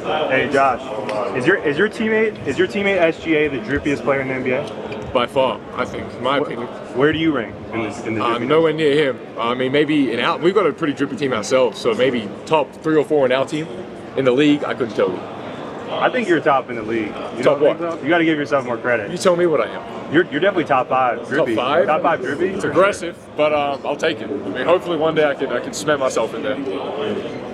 Hey Josh, is your teammate SGA the drippiest player in the NBA? By far, I think, in my opinion. Where do you rank in the drippiness? Nowhere near him. I mean, maybe we've got a pretty drippy team ourselves, so maybe top 3 or 4 in our team. In the league, I couldn't tell you. I think you're top in the league. You top what? So? You got to give yourself more credit. You tell me what I am. You're definitely top 5 drippy. Top 5? Top 5 drippy. It's aggressive, but I'll take it. I mean, hopefully one day I can cement myself in there.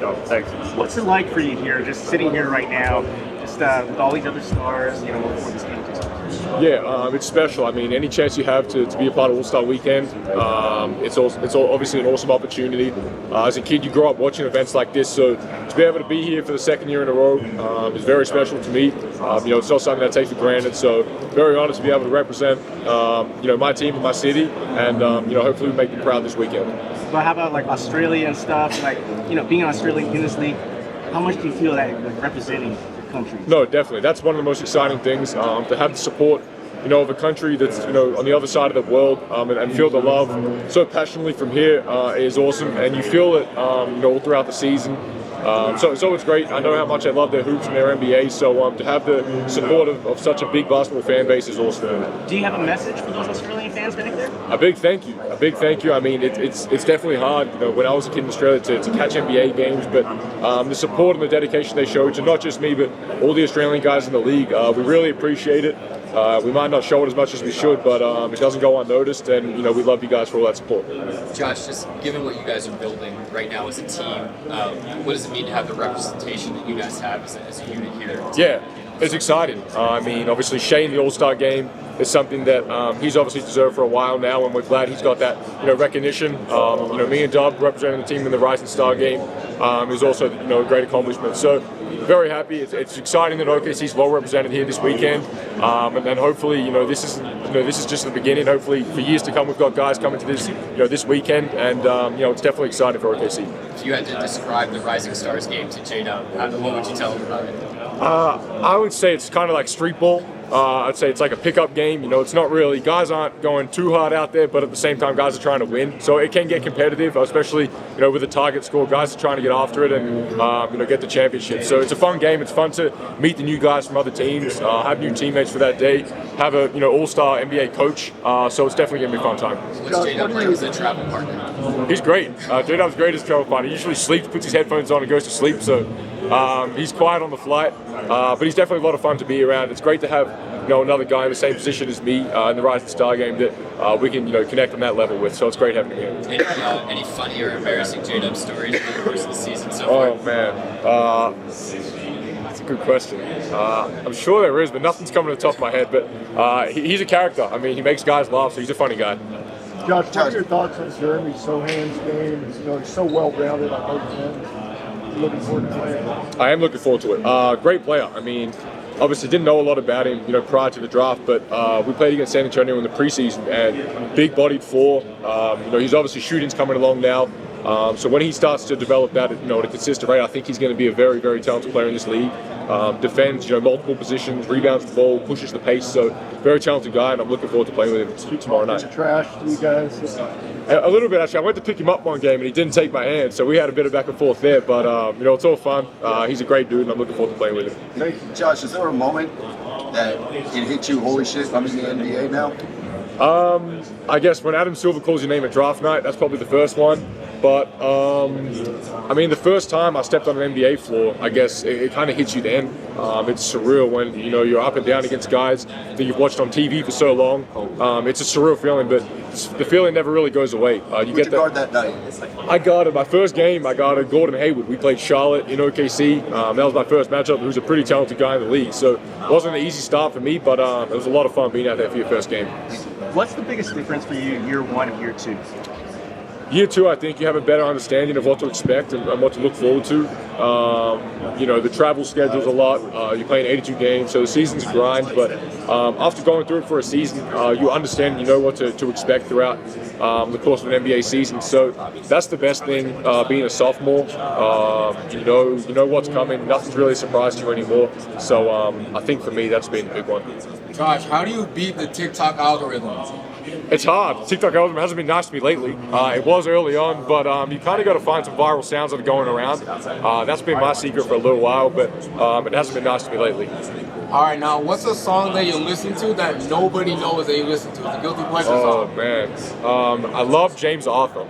Oh, thanks. What's it like for you here, just sitting here right now, just with all these other stars, before this game takes place? Yeah, it's special. I mean, any chance you have to be a part of All-Star Weekend, it's obviously an awesome opportunity. As a kid, you grow up watching events like this, so to be able to be here for the 2nd year in a row is very special to me. It's not something I take for granted, so very honored to be able to represent, my team and my city, and hopefully we make them proud this weekend. But how about like Australia and stuff? Like, being in Australia in this league, how much do you feel that representing your country? No, definitely. That's one of the most exciting things, to have the support, of a country that's, on the other side of the world, and feel the love so passionately from here is awesome. And you feel it, all throughout the season. So it's great. I know how much I love their hoops and their NBA, so to have the support of such a big basketball fan base is awesome. Do you have a message for those Australian fans back there? A big thank you. I mean, it's definitely hard, when I was a kid in Australia to catch NBA games, but the support and the dedication they show to not just me, but all the Australian guys in the league, we really appreciate it. We might not show it as much as we should, but it doesn't go unnoticed, and we love you guys for all that support. Josh, just given what you guys are building right now as a team, what does it mean to have the representation that you guys have as a unit here? Yeah, it's exciting. I mean, obviously Shea in the All-Star game is something that he's obviously deserved for a while now, and we're glad he's got that recognition. Me and Dub representing the team in the Rising Star game is also a great accomplishment. So very happy. It's exciting that OKC's well represented here this weekend, and then hopefully this is just the beginning. Hopefully for years to come we've got guys coming to this this weekend, and it's definitely exciting for OKC. If you had to describe the Rising Stars game to J-Dub, what would you tell him about it? I would say it's kind of like street ball. I'd say it's like a pickup game. It's not really, guys aren't going too hard out there, but at the same time, guys are trying to win. So it can get competitive, especially, with the target score. Guys are trying to get after it and, get the championship. So it's a fun game. It's fun to meet the new guys from other teams, have new teammates for that day, have a, all-star NBA coach. So it's definitely going to be a fun time. What's J-Dub like as a travel partner? He's great. J-Dub's great as a travel partner. He usually sleeps, puts his headphones on and goes to sleep. So he's quiet on the flight, but he's definitely a lot of fun to be around. It's great to have another guy in the same position as me in the Rising Star game that we can connect on that level with. So it's great having him here. Any funny or embarrassing J-Dub stories over the course of the season so far? Oh man, that's a good question. I'm sure there is, but nothing's coming to the top of my head. But he's a character. I mean, he makes guys laugh, so he's a funny guy. Josh, what are your thoughts on Jeremy Sochan's game? He's so well-rounded on both ends. Looking forward to playing. I am looking forward to it. Great player. I mean, obviously didn't know a lot about him, prior to the draft, but we played against San Antonio in the preseason, and big-bodied 4. He's obviously shooting's coming along now. So when he starts to develop that, at a consistent rate, I think he's going to be a very, very talented player in this league. Defends, multiple positions, rebounds the ball, pushes the pace. So very talented guy, and I'm looking forward to playing with him tomorrow night. Trash to you guys? A little bit, actually. I went to pick him up one game, and he didn't take my hand, so we had a bit of back and forth there. But it's all fun. He's a great dude, and I'm looking forward to playing with him. Hey, Josh, is there a moment that it hit you, holy shit, I'm in the NBA now? I guess when Adam Silver calls your name at draft night, that's probably the first one. But, the first time I stepped on an NBA floor, I guess it kind of hits you then. It's surreal when, you're up and down against guys that you've watched on TV for so long. It's a surreal feeling, but the feeling never really goes away. Who'd you guard that night? I guarded my first game. I guarded Gordon Hayward. We played Charlotte in OKC. That was my first matchup. Who's a pretty talented guy in the league. So it wasn't an easy start for me, but it was a lot of fun being out there for your first game. What's the biggest difference for you year 1 and year 2? Year 2, I think you have a better understanding of what to expect and what to look forward to. The travel schedule's a lot. You're playing 82 games, so the season's a grind. But after going through it for a season, you understand and you know what to expect throughout the course of an NBA season. So that's the best thing, being a sophomore. You know what's coming. Nothing's really a surprise to you anymore. So I think for me, that's been a big one. Josh, how do you beat the TikTok algorithm? It's hard. TikTok algorithm hasn't been nice to me lately. It was early on, but you kind of got to find some viral sounds that are going around. That's been my secret for a little while, but it hasn't been nice to me lately. All right, now what's a song that you listen to that nobody knows that you listen to? It's a guilty pleasure song. Oh man, I love James Arthur.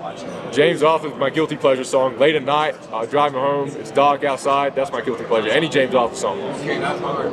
James Arthur is my guilty pleasure song. Late at night, driving home, it's dark outside. That's my guilty pleasure. Any James Arthur song. Okay, that's hard.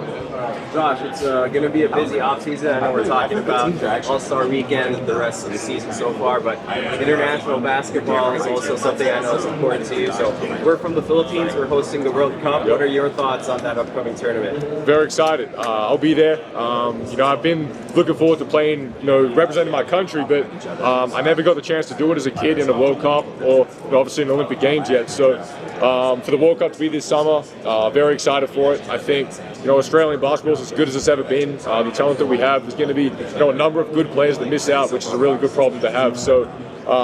Josh, it's going to be a busy offseason. I know we're talking about All-Star Weekend, the rest of the season so far, but international basketball is also something I know is important to you. So we're from the Philippines. We're hosting the World Cup. What are your thoughts on that upcoming tournament? Very excited. I'll be there. I've been looking forward to playing, representing my country, but I never got the chance to do it as a kid in a World Cup or obviously in the Olympic Games yet. So for the World Cup to be this summer, very excited for it. I think, Australian basketball is as good as it's ever been. The talent that we have, there's going to be, a number of good players that miss out, which is a really good problem to have. So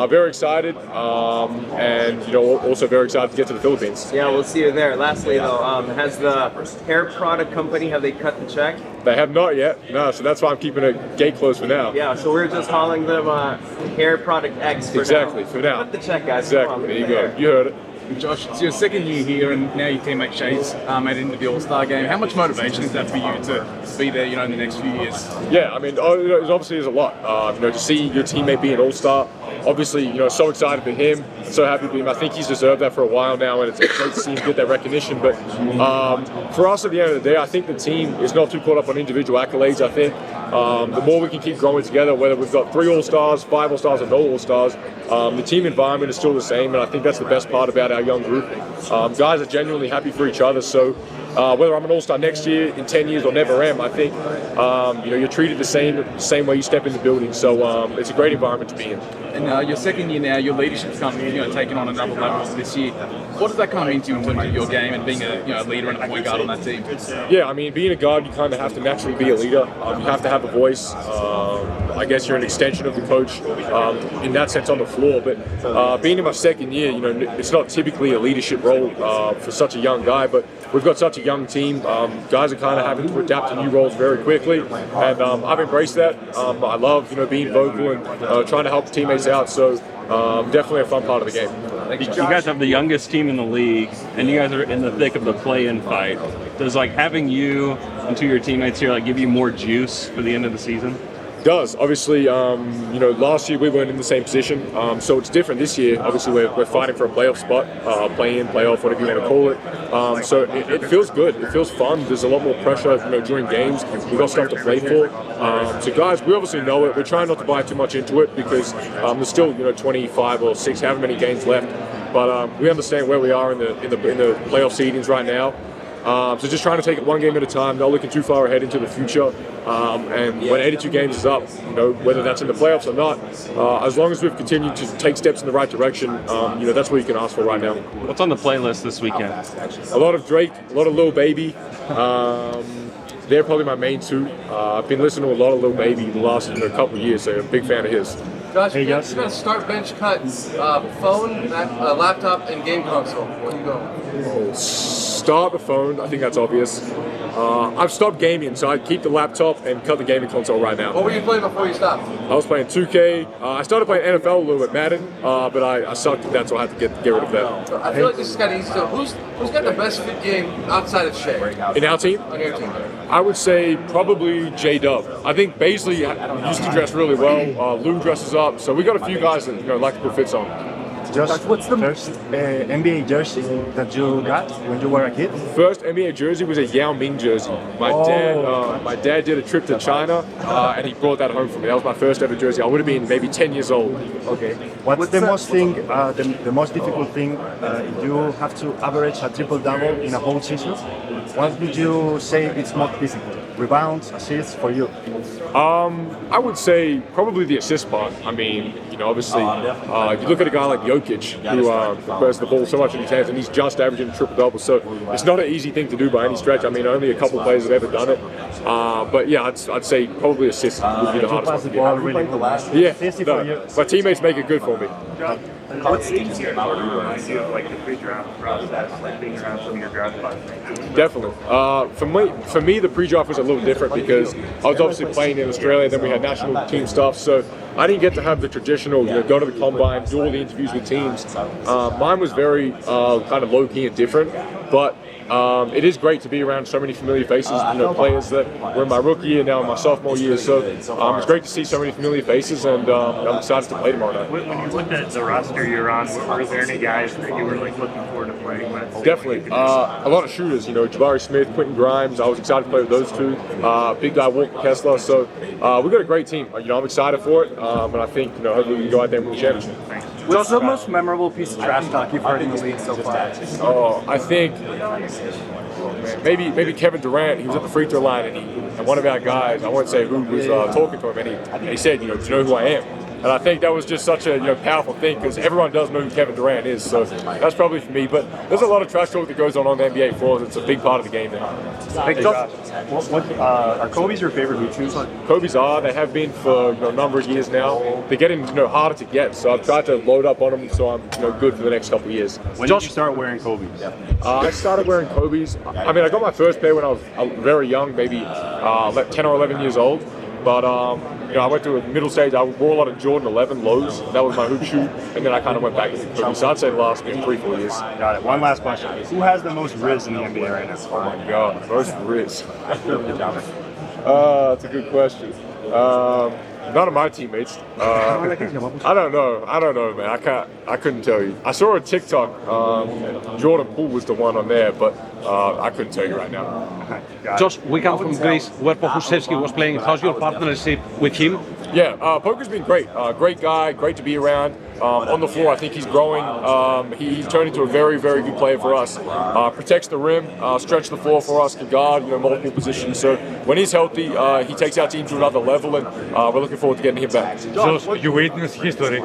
very excited, and also very excited to get to the Philippines. Yeah, we'll see you there. Lastly, though, has the hair product company, have they cut the check? They have not yet. No, so that's why I'm keeping it gate closed for now. Yeah, so we're just calling them Hair Product X for Exactly, now. for now. Cut the check, guys. Exactly. There you go. You heard it. Josh, it's your second year here, and now your teammate Shay's made it into the All-Star game. How much motivation is that for you to be there, in the next few years? Yeah, I mean, it obviously is a lot. To see your teammate be an All-Star, obviously, so excited for him, so happy for him. I think he's deserved that for a while now, and it's great to see him get that recognition. But for us, at the end of the day, I think the team is not too caught up on individual accolades. I think the more we can keep growing together, whether we've got 3 All-Stars, 5 All-Stars, or no All-Stars, the team environment is still the same, and I think that's the best part about our young group. Guys are genuinely happy for each other, so whether I'm an All-Star next year, in 10 years, or never am, I think you're treated the same way you step in the building, so it's a great environment to be in. And your second year now, your leadership's come, taking on another level this year. What does that kind of mean to you in terms of your game and being a leader and a point guard on that team? Yeah, I mean, being a guard, you kind of have to naturally be a leader. You have to have a voice. I guess you're an extension of the coach in that sense on the floor. But being in my second year, it's not typically a leadership role for such a young guy. But we've got such a young team. Guys are kind of having to adapt to new roles very quickly, and I've embraced that. I love being vocal and trying to help teammates out. So definitely a fun part of the game. You guys have the youngest team in the league, and you guys are in the thick of the play-in fight. Does having you and 2 of your teammates here give you more juice for the end of the season? Does. Obviously, last year we weren't in the same position, so it's different this year. Obviously, we're fighting for a playoff spot, play-in, playoff, whatever you want to call it. So it feels good. It feels fun. There's a lot more pressure, during games. We've got stuff to play for. So guys, we obviously know it. We're trying not to buy too much into it because there's still 25 or 6, however many games left. But we understand where we are in the playoff seedings right now. So just trying to take it one game at a time, not looking too far ahead into the future. And when 82 games is up, whether that's in the playoffs or not, as long as we've continued to take steps in the right direction, that's what you can ask for right now. What's on the playlist this weekend? A lot of Drake, a lot of Lil Baby. They're probably my main 2. I've been listening to a lot of Lil Baby the last couple of years, so I'm a big fan of his. Josh, you got to start bench cuts, phone, laptop, and game console. Where you go? Start the phone. I think that's obvious. I've stopped gaming, so I keep the laptop and cut the gaming console right now. What were you playing before you stopped? I was playing 2K. I started playing NFL a little bit, Madden, but I sucked at that, so I had to get rid of that. I feel like this is kind of easy. So who's got the best fit game outside of Shay? In our team? On your team. I would say probably J-Dub. I think Baisley used to dress really well. Lou dresses up, so we got a few guys that like to put fits on. Josh, what's the first NBA jersey that you got when you were a kid? First NBA jersey was a Yao Ming jersey. My dad did a trip to China, and he brought that home for me. That was my first ever jersey. I would have been maybe 10 years old. Okay. What's the most difficult thing if you have to average a triple-double in a whole season? What would you say is most difficult? Rebounds, assists for you? I would say probably the assist part. I mean, obviously, you look at a guy like Jokic, who wears the ball so much in his hands, and he's just averaging a triple-double. So it's not an easy thing to do by any stretch. I mean, only a couple of players have ever done it. But yeah, I'd say probably assist would be the hardest one to get. Really Yeah, my teammates make it good for me. What stages about like the pre-draft process, like being around some of your draft classmates? Definitely. For me, the pre-draft was a little different because I was obviously playing in Australia. Then we had national team stuff, so I didn't get to have the traditional, go to the combine, do all the interviews with teams. Mine was very kind of low-key and different, but it is great to be around so many familiar faces, players that were in my rookie year, now in my sophomore year. So it's great to see so many familiar faces, and I'm excited to play tomorrow night. When you looked at the roster you're on, were there any guys that you were like looking forward to playing with? Definitely. A lot of shooters, Jabari Smith, Quentin Grimes. I was excited to play with those two. Big guy Walker Kessler. So we got a great team. I'm excited for it, and I think hopefully we can go out there and win the championship. What's the most memorable piece of trash talk you've heard in the league so far? Oh, I think maybe Kevin Durant. He was at the free throw line, and one of our guys, I won't say who, was talking to him, and he said, "Do you know who I am?" And I think that was just such a powerful thing because everyone does know who Kevin Durant is. So that's probably for me. But there's a lot of trash talk that goes on the NBA floors. It's a big part of the game now. Hey, Josh, are Kobe's your favorite hoop shoes? Kobe's are. They have been for a number of years now. They're getting harder to get. So I've tried to load up on them so I'm good for the next couple of years. When did you start wearing Kobe's? I started wearing Kobe's. I got my first pair when I was very young, maybe 10 or 11 years old. But I went through a middle stage. I wore a lot of Jordan 11 lows. That was my hoop shoe, and then I kind of went back to Kobe. So I'd say the last 3-4 years. Got it. One last question: who has the most Riz in the NBA right now? Oh my God, most Riz. That's a good question. None of my teammates. I don't know, man. I couldn't tell you. I saw a TikTok. Jordan Poole was the one on there, but I couldn't tell you right now. Josh, we come from Greece, where Pokusevski was playing. How's your partnership with him? Yeah, Poker's been great. Great guy, great to be around. On the floor, I think he's growing. He's turned into a very, very good player for us. Protects the rim, stretches the floor for us, can guard multiple positions. So when he's healthy, he takes our team to another level, and we're looking forward to getting him back. Josh, you witnessed history.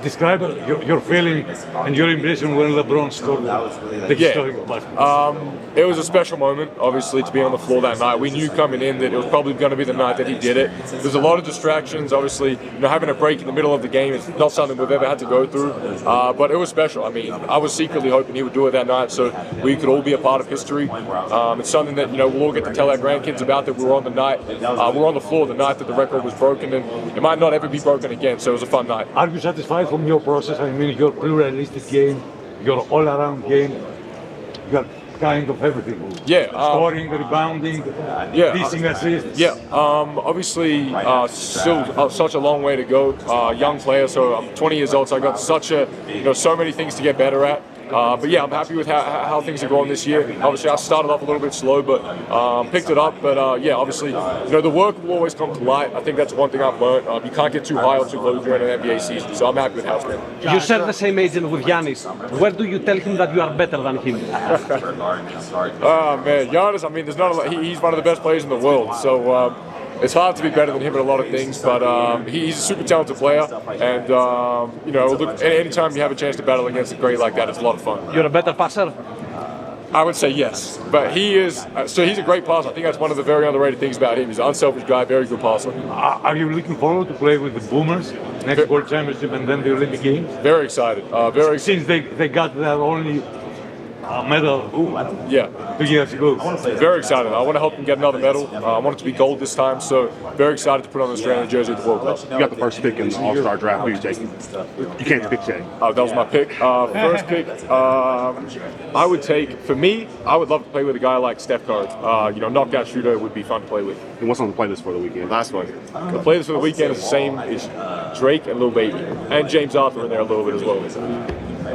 Describe your feeling and your impression when LeBron scored the historic basket. It was a special moment, obviously, to be on the floor that night. We knew coming in that it was probably going to be the night that he did it. There's a lot of distractions, obviously. Having a break in the middle of the game is not something we've ever had to go through, but it was special. I was secretly hoping he would do it that night so we could all be a part of history. It's something that we'll all get to tell our grandkids about, that we were on the night, we were on the floor the night that the record was broken, and it might not ever be broken again. So it was a fun night. Are you satisfied from your process? Your pluralistic game, your all-around game, you got kind of everything. Yeah. Scoring, rebounding, dishing assists. Yeah. Obviously, still such a long way to go. Young player, so I'm 20 years old, so I got such so many things to get better at. But yeah, I'm happy with how things are going this year. Obviously, I started off a little bit slow, but picked it up. But yeah, obviously, the work will always come to light. I think that's one thing I've learned. You can't get too high or too low during an NBA season, so I'm happy with how it's going. You share the same agent with Giannis. Where do you tell him that you are better than him? Oh man, Giannis. There's not a lot. He's one of the best players in the world. So. It's hard to be better than him at a lot of things, but he's a super talented player, and look, anytime you have a chance to battle against a great like that, it's a lot of fun. You're a better passer? I would say yes, but he is. So he's a great passer. I think that's one of the very underrated things about him. He's an unselfish guy, very good passer. Are you looking forward to play with the Boomers next World Championship and then the Olympic Games? Very excited. Since they got their only medal 2 years ago. Very excited. I want to help them get another medal. I want it to be gold this time, so very excited to put on the Australian jersey at the World Cup. You got the first pick in the All-Star draft. Who are you taking? You can't pick Jay. That was my pick. First pick, I would take, for me, I would love to play with a guy like Steph Curry. Knockout shooter would be fun to play with. And what's on the playlist for the weekend? Last one. The playlist for the weekend is the same as Drake and Lil Baby. And James Arthur in there a little bit as well.